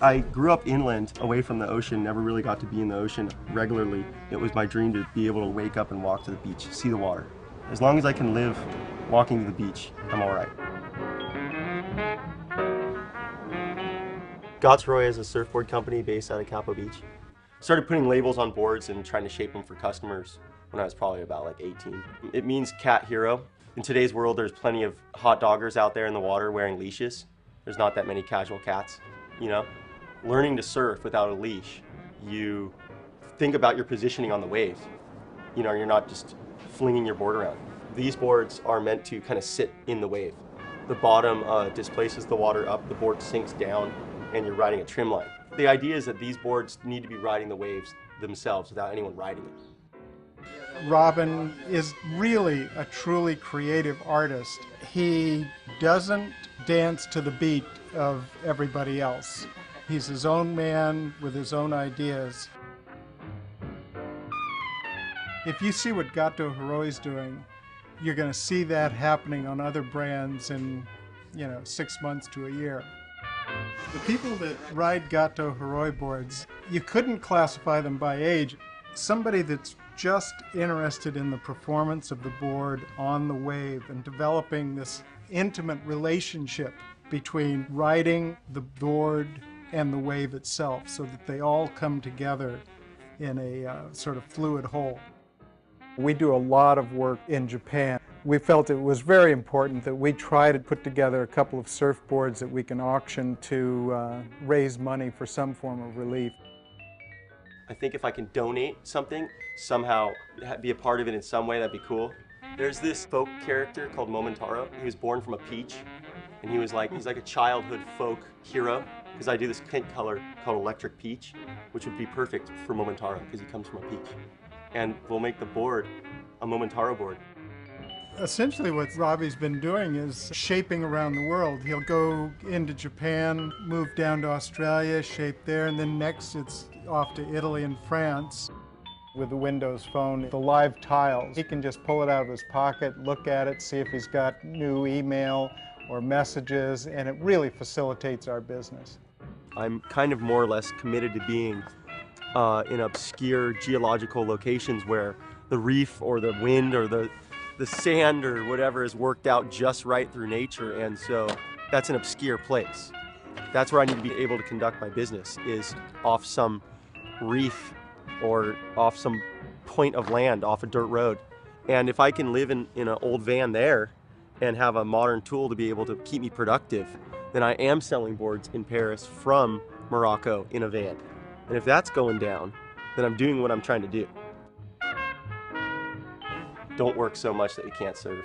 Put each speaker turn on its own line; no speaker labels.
I grew up inland, away from the ocean, never really got to be in the ocean regularly. It was my dream to be able to wake up and walk to the beach, see the water. As long as I can live walking to the beach, I'm all right. Gotts-Roy is a surfboard company based out of Capo Beach. Started putting labels on boards and trying to shape them for customers when I was probably about like 18. It means cat hero. In today's world, there's plenty of hot doggers out there in the water wearing leashes. There's not that many casual cats, you know? Learning to surf without a leash, you think about your positioning on the waves. You know, you're not just flinging your board around. These boards are meant to kind of sit in the wave. The bottom displaces the water up, the board sinks down, and you're riding a trim line. The idea is that these boards need to be riding the waves themselves without anyone riding it.
Robin is really a truly creative artist. He doesn't dance to the beat of everybody else. He's his own man with his own ideas. If you see what Gato Heroi is doing, you're going to see that happening on other brands in, 6 months to a year. The people that ride Gato Heroi boards, you couldn't classify them by age. Somebody that's just interested in the performance of the board on the wave and developing this intimate relationship between riding the board and the wave itself so that they all come together in a sort of fluid whole. We do a lot of work in Japan. We felt it was very important that we try to put together a couple of surfboards that we can auction to raise money for some form of relief.
I think if I can donate something, somehow be a part of it in some way, that'd be cool. There's this folk character called Momotaro. He was born from a peach, and he's like a childhood folk hero, because I do this tint color called Electric Peach, which would be perfect for Momotaro, because he comes from a peach. And we'll make the board a Momotaro board.
Essentially what Robbie's been doing is shaping around the world. He'll go into Japan, move down to Australia, shape there, and then next it's off to Italy and France. With the Windows Phone, the live tiles, he can just pull it out of his pocket, look at it, see if he's got new email or messages, and it really facilitates our business.
I'm kind of more or less committed to being in obscure geological locations where the reef or the wind or the sand or whatever is worked out just right through nature, and so that's an obscure place. That's where I need to be able to conduct my business, is off some reef or off some point of land, off a dirt road. And if I can live in an old van there and have a modern tool to be able to keep me productive, then I am selling boards in Paris from Morocco in a van. And if that's going down, then I'm doing what I'm trying to do. Don't work so much that you can't surf.